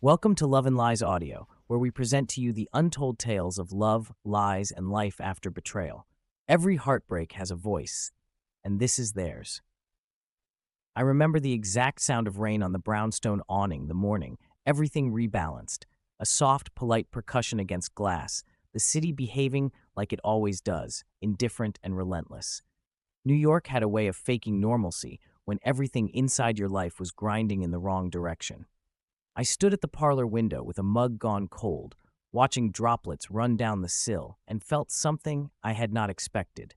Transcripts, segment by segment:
Welcome to Love and Lies Audio, where we present to you the untold tales of love, lies, and life after betrayal. Every heartbreak has a voice, and this is theirs. I remember the exact sound of rain on the brownstone awning the morning, everything rebalanced, a soft, polite percussion against glass, the city behaving like it always does, indifferent and relentless. New York had a way of faking normalcy when everything inside your life was grinding in the wrong direction. I stood at the parlor window with a mug gone cold, watching droplets run down the sill, and felt something I had not expected.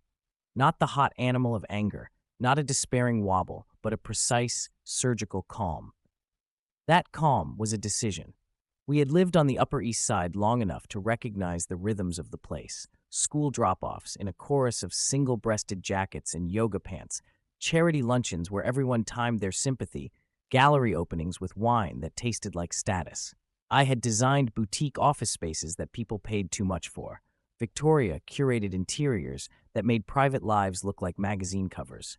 Not the hot animal of anger, not a despairing wobble, but a precise, surgical calm. That calm was a decision. We had lived on the Upper East Side long enough to recognize the rhythms of the place. School drop-offs in a chorus of single-breasted jackets and yoga pants, charity luncheons where everyone timed their sympathy, gallery openings with wine that tasted like status. I had designed boutique office spaces that people paid too much for. Victoria curated interiors that made private lives look like magazine covers.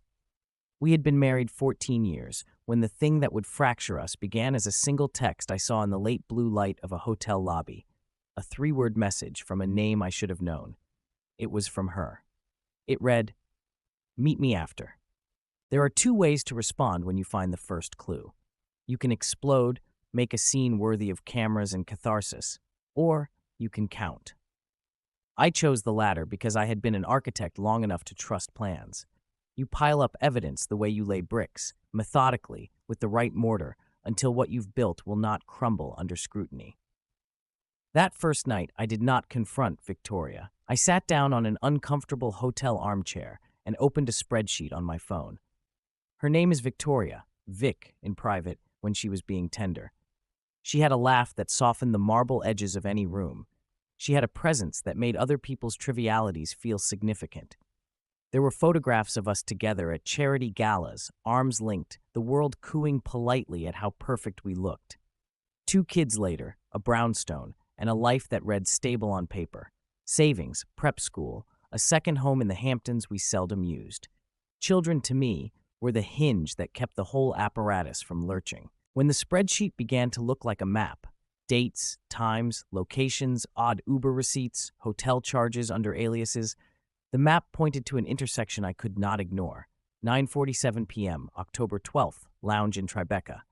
We had been married 14 years when the thing that would fracture us began as a single text I saw in the late blue light of a hotel lobby. A three-word message from a name I should have known. It was from her. It read, "Meet me after." There are two ways to respond when you find the first clue. You can explode, make a scene worthy of cameras and catharsis, or you can count. I chose the latter because I had been an architect long enough to trust plans. You pile up evidence the way you lay bricks, methodically, with the right mortar, until what you've built will not crumble under scrutiny. That first night, I did not confront Victoria. I sat down on an uncomfortable hotel armchair and opened a spreadsheet on my phone. Her name is Victoria, Vic in private, when she was being tender. She had a laugh that softened the marble edges of any room. She had a presence that made other people's trivialities feel significant. There were photographs of us together at charity galas, arms linked, the world cooing politely at how perfect we looked. 2 kids later, a brownstone, and a life that read stable on paper. Savings, prep school, a second home in the Hamptons we seldom used. Children, to me, were the hinge that kept the whole apparatus from lurching. When the spreadsheet began to look like a map, dates, times, locations, odd Uber receipts, hotel charges under aliases, the map pointed to an intersection I could not ignore. 9:47 p.m., October 12th, lounge in Tribeca.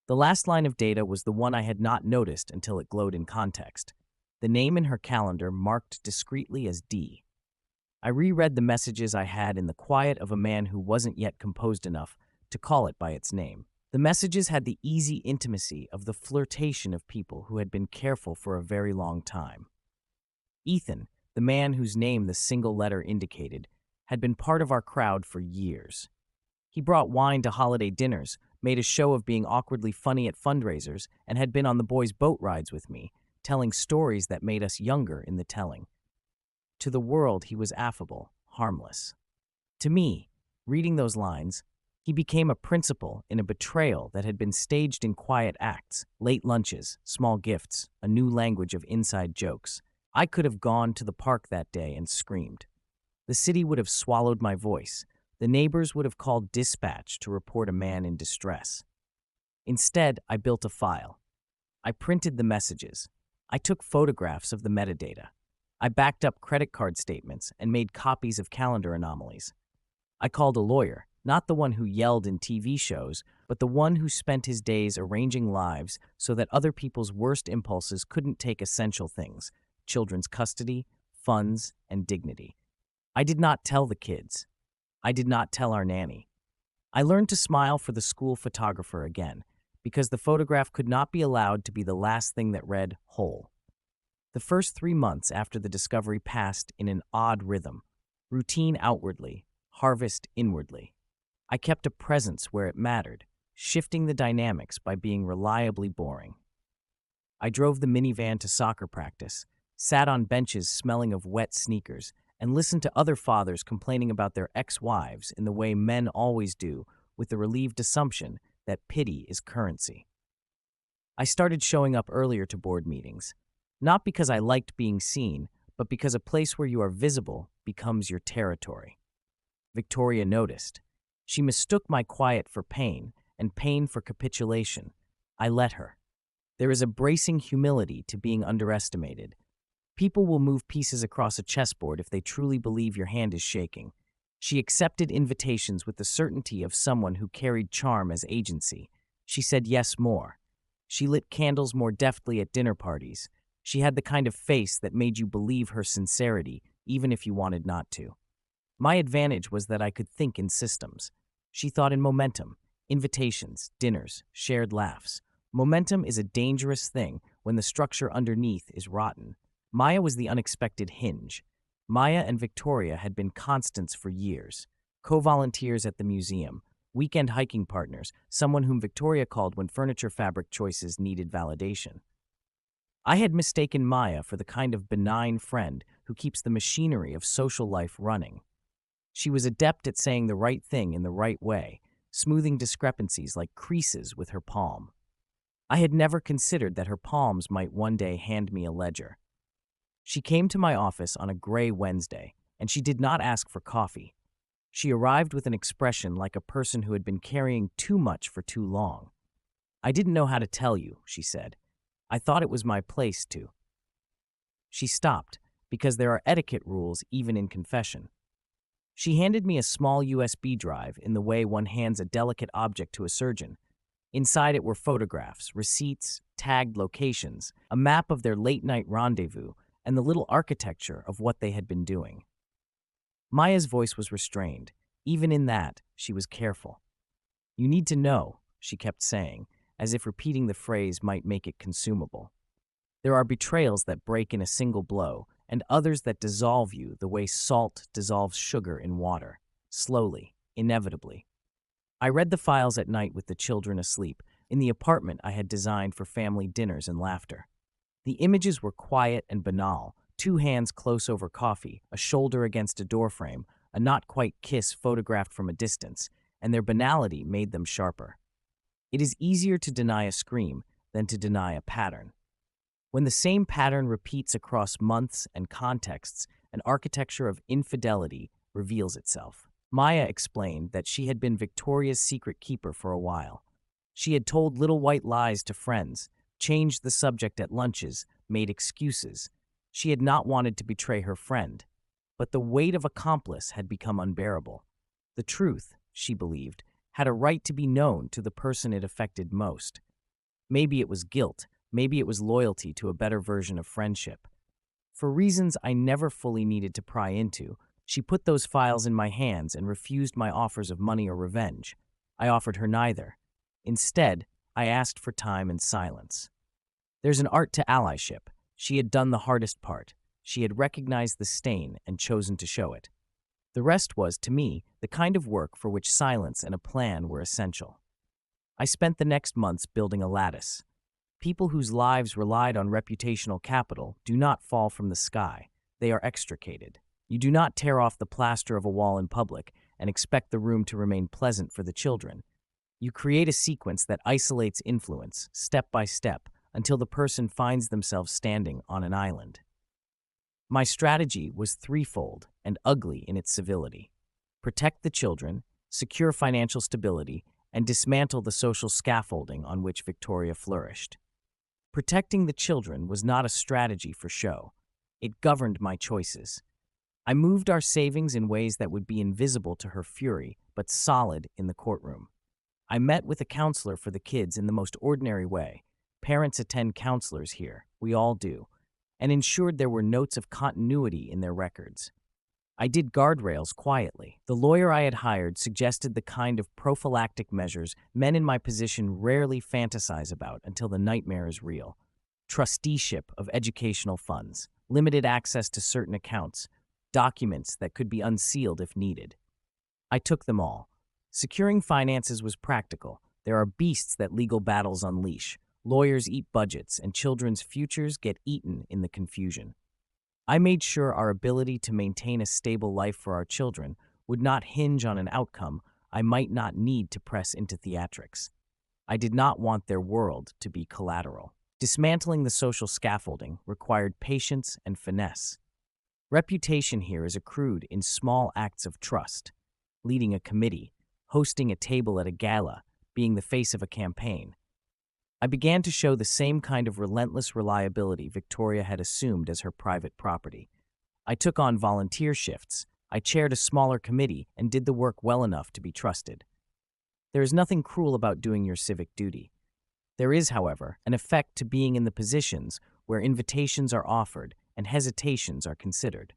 The last line of data was the one I had not noticed until it glowed in context. The name in her calendar marked discreetly as D. I reread the messages I had in the quiet of a man who wasn't yet composed enough to call it by its name. The messages had the easy intimacy of the flirtation of people who had been careful for a very long time. Ethan, the man whose name the single letter indicated, had been part of our crowd for years. He brought wine to holiday dinners, made a show of being awkwardly funny at fundraisers, and had been on the boys' boat rides with me, telling stories that made us younger in the telling. To the world, he was affable, harmless. To me, reading those lines, he became a principal in a betrayal that had been staged in quiet acts, late lunches, small gifts, a new language of inside jokes. I could have gone to the park that day and screamed. The city would have swallowed my voice. The neighbors would have called dispatch to report a man in distress. Instead, I built a file. I printed the messages. I took photographs of the metadata. I backed up credit card statements and made copies of calendar anomalies. I called a lawyer, not the one who yelled in TV shows, but the one who spent his days arranging lives so that other people's worst impulses couldn't take essential things: children's custody, funds, and dignity. I did not tell the kids. I did not tell our nanny. I learned to smile for the school photographer again, because the photograph could not be allowed to be the last thing that read whole. The first 3 months after the discovery passed in an odd rhythm, routine outwardly, harvest inwardly. I kept a presence where it mattered, shifting the dynamics by being reliably boring. I drove the minivan to soccer practice, sat on benches smelling of wet sneakers, and listened to other fathers complaining about their ex-wives in the way men always do, with the relieved assumption that pity is currency. I started showing up earlier to board meetings, not because I liked being seen, but because a place where you are visible becomes your territory. Victoria noticed. She mistook my quiet for pain, and pain for capitulation. I let her. There is a bracing humility to being underestimated. People will move pieces across a chessboard if they truly believe your hand is shaking. She accepted invitations with the certainty of someone who carried charm as agency. She said yes more. She lit candles more deftly at dinner parties. She had the kind of face that made you believe her sincerity, even if you wanted not to. My advantage was that I could think in systems. She thought in momentum, invitations, dinners, shared laughs. Momentum is a dangerous thing when the structure underneath is rotten. Maya was the unexpected hinge. Maya and Victoria had been constants for years. Co-volunteers at the museum, weekend hiking partners, someone whom Victoria called when furniture fabric choices needed validation. I had mistaken Maya for the kind of benign friend who keeps the machinery of social life running. She was adept at saying the right thing in the right way, smoothing discrepancies like creases with her palm. I had never considered that her palms might one day hand me a ledger. She came to my office on a gray Wednesday, and she did not ask for coffee. She arrived with an expression like a person who had been carrying too much for too long. "I didn't know how to tell you," she said. "I thought it was my place to." She stopped, because there are etiquette rules even in confession. She handed me a small USB drive in the way one hands a delicate object to a surgeon. Inside it were photographs, receipts, tagged locations, a map of their late-night rendezvous, and the little architecture of what they had been doing. Maya's voice was restrained. Even in that, she was careful. "You need to know," she kept saying, as if repeating the phrase might make it consumable. "There are betrayals that break in a single blow, and others that dissolve you the way salt dissolves sugar in water, slowly, inevitably." I read the files at night with the children asleep, in the apartment I had designed for family dinners and laughter. The images were quiet and banal, two hands close over coffee, a shoulder against a doorframe, a not-quite kiss photographed from a distance, and their banality made them sharper. It is easier to deny a scream than to deny a pattern. When the same pattern repeats across months and contexts, an architecture of infidelity reveals itself. Maya explained that she had been Victoria's secret keeper for a while. She had told little white lies to friends, changed the subject at lunches, made excuses. She had not wanted to betray her friend, but the weight of accomplice had become unbearable. The truth, she believed, had a right to be known to the person it affected most. Maybe it was guilt, maybe it was loyalty to a better version of friendship. For reasons I never fully needed to pry into, she put those files in my hands and refused my offers of money or revenge. I offered her neither. Instead, I asked for time and silence. There's an art to allyship. She had done the hardest part. She had recognized the stain and chosen to show it. The rest was, to me, the kind of work for which silence and a plan were essential. I spent the next months building a lattice. People whose lives relied on reputational capital do not fall from the sky. They are extricated. You do not tear off the plaster of a wall in public and expect the room to remain pleasant for the children. You create a sequence that isolates influence, step by step, until the person finds themselves standing on an island. My strategy was threefold and ugly in its civility: protect the children, secure financial stability, and dismantle the social scaffolding on which Victoria flourished. Protecting the children was not a strategy for show. It governed my choices. I moved our savings in ways that would be invisible to her fury, but solid in the courtroom. I met with a counselor for the kids in the most ordinary way. Parents attend counselors here, we all do, and ensured there were notes of continuity in their records. I did guardrails quietly. The lawyer I had hired suggested the kind of prophylactic measures men in my position rarely fantasize about until the nightmare is real. Trusteeship of educational funds, limited access to certain accounts, documents that could be unsealed if needed. I took them all. Securing finances was practical. There are beasts that legal battles unleash. Lawyers eat budgets, and children's futures get eaten in the confusion. I made sure our ability to maintain a stable life for our children would not hinge on an outcome I might not need to press into theatrics. I did not want their world to be collateral. Dismantling the social scaffolding required patience and finesse. Reputation here is accrued in small acts of trust: leading a committee, hosting a table at a gala, being the face of a campaign. I began to show the same kind of relentless reliability Victoria had assumed as her private property. I took on volunteer shifts, I chaired a smaller committee, and did the work well enough to be trusted. There is nothing cruel about doing your civic duty. There is, however, an effect to being in the positions where invitations are offered and hesitations are considered.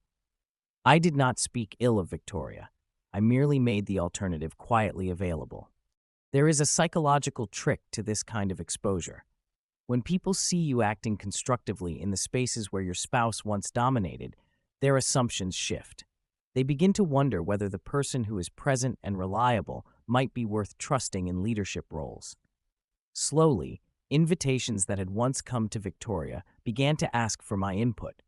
I did not speak ill of Victoria. I merely made the alternative quietly available. There is a psychological trick to this kind of exposure. When people see you acting constructively in the spaces where your spouse once dominated, their assumptions shift. They begin to wonder whether the person who is present and reliable might be worth trusting in leadership roles. Slowly, invitations that had once come to Victoria began to ask for my input.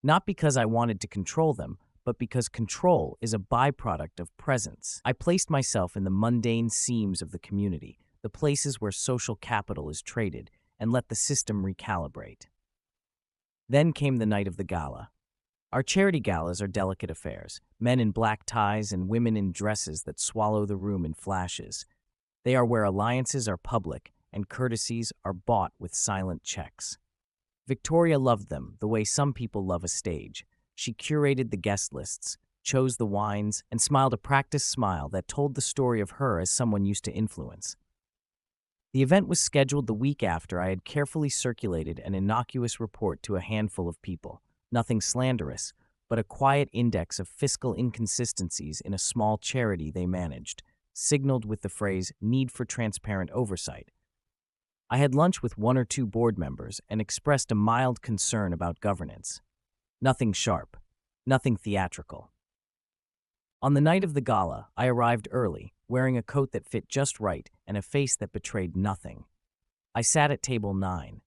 Not because I wanted to control them, but because control is a byproduct of presence. I placed myself in the mundane seams of the community, the places where social capital is traded, and let the system recalibrate. Then came the night of the gala. Our charity galas are delicate affairs, men in black ties and women in dresses that swallow the room in flashes. They are where alliances are public and courtesies are bought with silent checks. Victoria loved them the way some people love a stage. She curated the guest lists, chose the wines, and smiled a practiced smile that told the story of her as someone used to influence. The event was scheduled the week after I had carefully circulated an innocuous report to a handful of people. Nothing slanderous, but a quiet index of fiscal inconsistencies in a small charity they managed, signaled with the phrase, "need for transparent oversight." I had lunch with one or two board members and expressed a mild concern about governance. Nothing sharp, nothing theatrical. On the night of the gala, I arrived early, wearing a coat that fit just right and a face that betrayed nothing. I sat at table 9.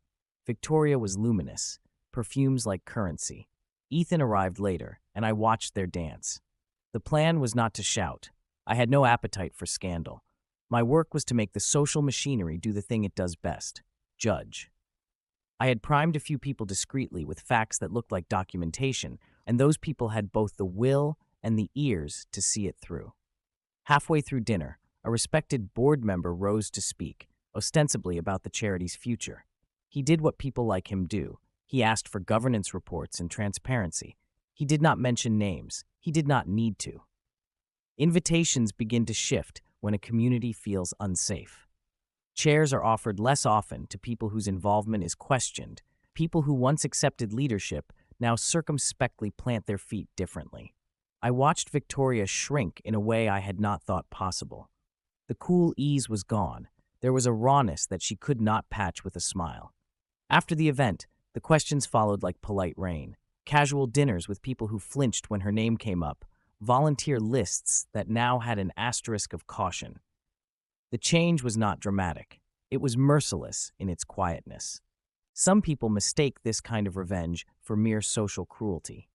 Victoria was luminous, perfumes like currency. Ethan arrived later, and I watched their dance. The plan was not to shout. I had no appetite for scandal. My work was to make the social machinery do the thing it does best: judge. I had primed a few people discreetly with facts that looked like documentation, and those people had both the will and the ears to see it through. Halfway through dinner, a respected board member rose to speak, ostensibly about the charity's future. He did what people like him do. He asked for governance reports and transparency. He did not mention names. He did not need to. Invitations begin to shift when a community feels unsafe. Chairs are offered less often to people whose involvement is questioned. People who once accepted leadership now circumspectly plant their feet differently. I watched Victoria shrink in a way I had not thought possible. The cool ease was gone. There was a rawness that she could not patch with a smile. After the event, the questions followed like polite rain. Casual dinners with people who flinched when her name came up. Volunteer lists that now had an asterisk of caution. The change was not dramatic. It was merciless in its quietness. Some people mistake this kind of revenge for mere social cruelty.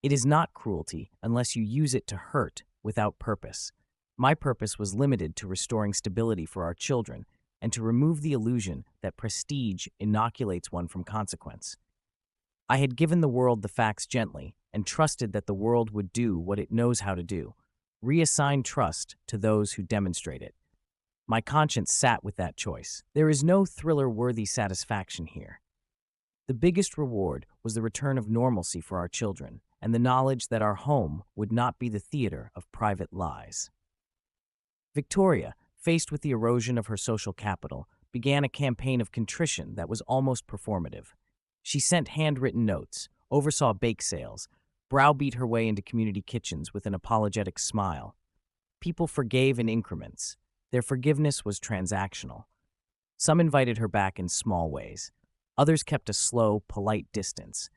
It is not cruelty unless you use it to hurt without purpose. My purpose was limited to restoring stability for our children and to remove the illusion that prestige inoculates one from consequence. I had given the world the facts gently and trusted that the world would do what it knows how to do: reassign trust to those who demonstrate it. My conscience sat with that choice. There is no thriller-worthy satisfaction here. The biggest reward was the return of normalcy for our children and the knowledge that our home would not be the theater of private lies. Victoria, faced with the erosion of her social capital, began a campaign of contrition that was almost performative. She sent handwritten notes, oversaw bake sales, browbeat her way into community kitchens with an apologetic smile. People forgave in increments. Their forgiveness was transactional. Some invited her back in small ways. Others kept a slow, polite distance.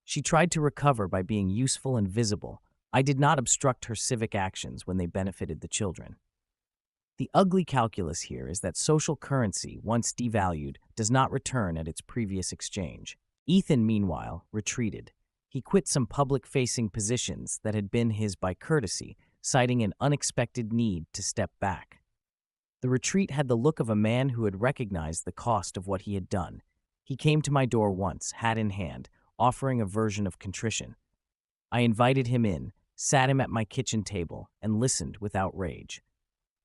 She tried to recover by being useful and visible. I did not obstruct her civic actions when they benefited the children. The ugly calculus here is that social currency, once devalued, does not return at its previous exchange. Ethan, meanwhile, retreated. He quit some public-facing positions that had been his by courtesy, citing an unexpected need to step back. The retreat had the look of a man who had recognized the cost of what he had done. He came to my door once, hat in hand, offering a version of contrition. I invited him in, sat him at my kitchen table, and listened without rage.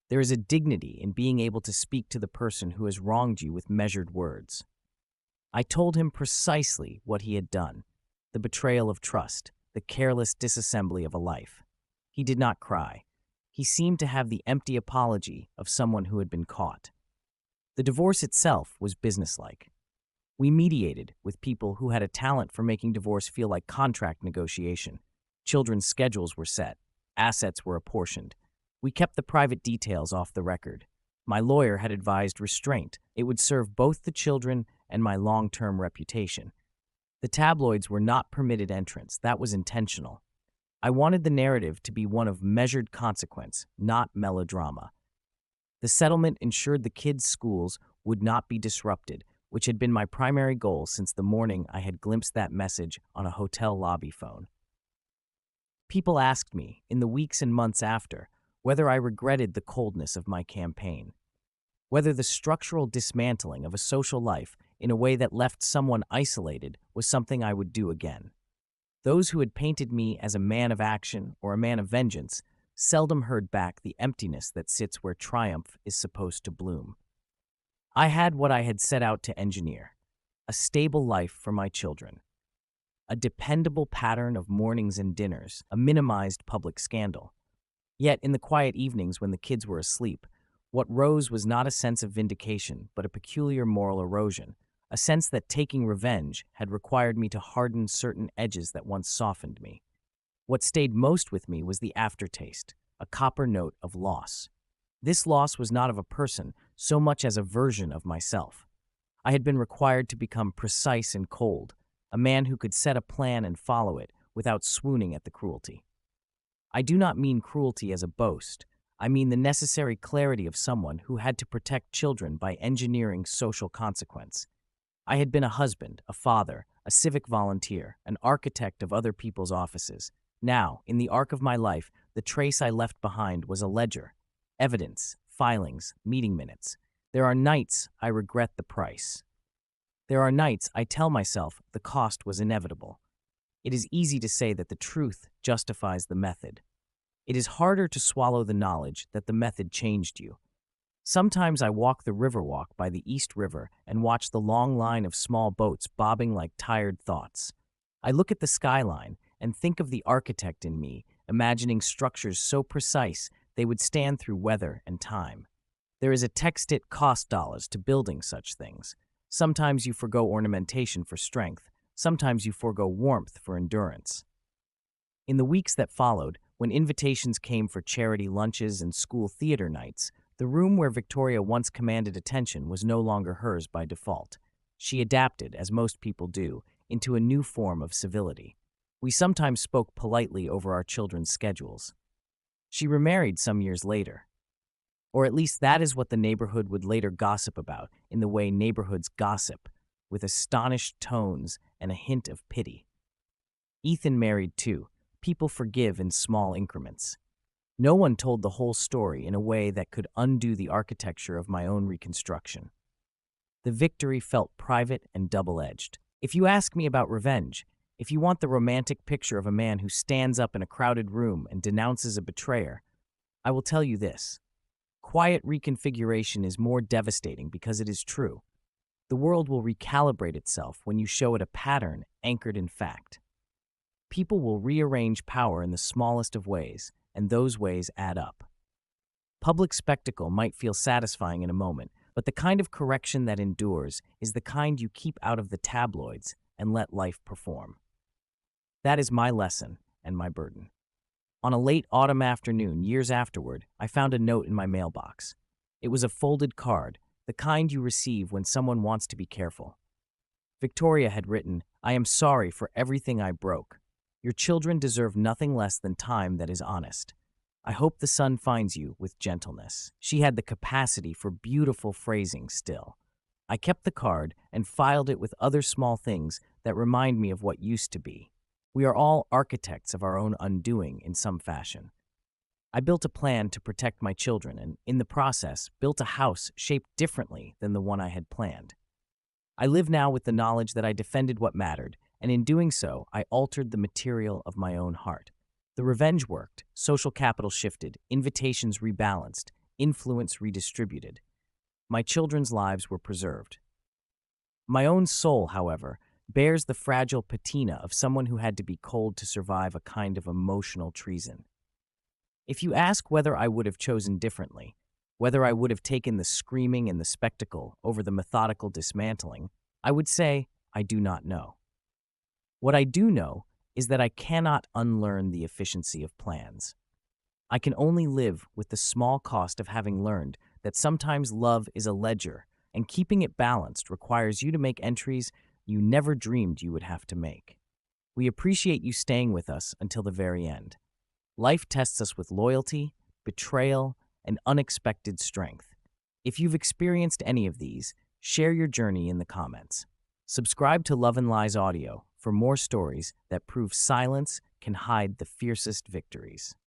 There is a dignity in being able to speak to the person who has wronged you with measured words. I told him precisely what he had done, the betrayal of trust, the careless disassembly of a life. He did not cry. He seemed to have the empty apology of someone who had been caught. The divorce itself was businesslike. We mediated with people who had a talent for making divorce feel like contract negotiation. Children's schedules were set. Assets were apportioned. We kept the private details off the record. My lawyer had advised restraint. It would serve both the children and my long-term reputation. The tabloids were not permitted entrance. That was intentional. I wanted the narrative to be one of measured consequence, not melodrama. The settlement ensured the kids' schools would not be disrupted, which had been my primary goal since the morning I had glimpsed that message on a hotel lobby phone. People asked me, in the weeks and months after, whether I regretted the coldness of my campaign, whether the structural dismantling of a social life in a way that left someone isolated was something I would do again. Those who had painted me as a man of action or a man of vengeance seldom heard back the emptiness that sits where triumph is supposed to bloom. I had what I had set out to engineer: a stable life for my children, a dependable pattern of mornings and dinners, a minimized public scandal. Yet, in the quiet evenings when the kids were asleep, what rose was not a sense of vindication, but a peculiar moral erosion, a sense that taking revenge had required me to harden certain edges that once softened me. What stayed most with me was the aftertaste, a copper note of loss. This loss was not of a person so much as a version of myself. I had been required to become precise and cold, a man who could set a plan and follow it without swooning at the cruelty. I do not mean cruelty as a boast. I mean the necessary clarity of someone who had to protect children by engineering social consequence. I had been a husband, a father, a civic volunteer, an architect of other people's offices. Now, in the arc of my life, the trace I left behind was a ledger, evidence, filings, meeting minutes. There are nights I regret the price. There are nights I tell myself the cost was inevitable. It is easy to say that the truth justifies the method. It is harder to swallow the knowledge that the method changed you. Sometimes I walk the Riverwalk by the East River and watch the long line of small boats bobbing like tired thoughts. I look at the skyline and think of the architect in me, imagining structures so precise they would stand through weather and time. There is a text it cost dollars to building such things. Sometimes you forgo ornamentation for strength. Sometimes you forgo warmth for endurance. In the weeks that followed, when invitations came for charity lunches and school theater nights, the room where Victoria once commanded attention was no longer hers by default. She adapted, as most people do, into a new form of civility. We sometimes spoke politely over our children's schedules. She remarried some years later. Or at least that is what the neighborhood would later gossip about, in the way neighborhoods gossip, with astonished tones and a hint of pity. Ethan married too. People forgive in small increments. No one told the whole story in a way that could undo the architecture of my own reconstruction. The victory felt private and double-edged. If you ask me about revenge, if you want the romantic picture of a man who stands up in a crowded room and denounces a betrayer, I will tell you this: quiet reconfiguration is more devastating because it is true. The world will recalibrate itself when you show it a pattern anchored in fact. People will rearrange power in the smallest of ways, and those ways add up. Public spectacle might feel satisfying in a moment, but the kind of correction that endures is the kind you keep out of the tabloids and let life perform. That is my lesson and my burden. On a late autumn afternoon, years afterward, I found a note in my mailbox. It was a folded card, the kind you receive when someone wants to be careful. Victoria had written, "I am sorry for everything I broke. Your children deserve nothing less than time that is honest. I hope the sun finds you with gentleness." She had the capacity for beautiful phrasing still. I kept the card and filed it with other small things that remind me of what used to be. We are all architects of our own undoing in some fashion. I built a plan to protect my children and, in the process, built a house shaped differently than the one I had planned. I live now with the knowledge that I defended what mattered, and in doing so, I altered the material of my own heart. The revenge worked, social capital shifted, invitations rebalanced, influence redistributed. My children's lives were preserved. My own soul, however, bears the fragile patina of someone who had to be cold to survive a kind of emotional treason. If you ask whether I would have chosen differently, whether I would have taken the screaming and the spectacle over the methodical dismantling, I would say I do not know. What I do know is that I cannot unlearn the efficiency of plans. I can only live with the small cost of having learned that sometimes love is a ledger, and keeping it balanced requires you to make entries you never dreamed you would have to make. We appreciate you staying with us until the very end. Life tests us with loyalty, betrayal, and unexpected strength. If you've experienced any of these, share your journey in the comments. Subscribe to Love and Lies Audio for more stories that prove silence can hide the fiercest victories.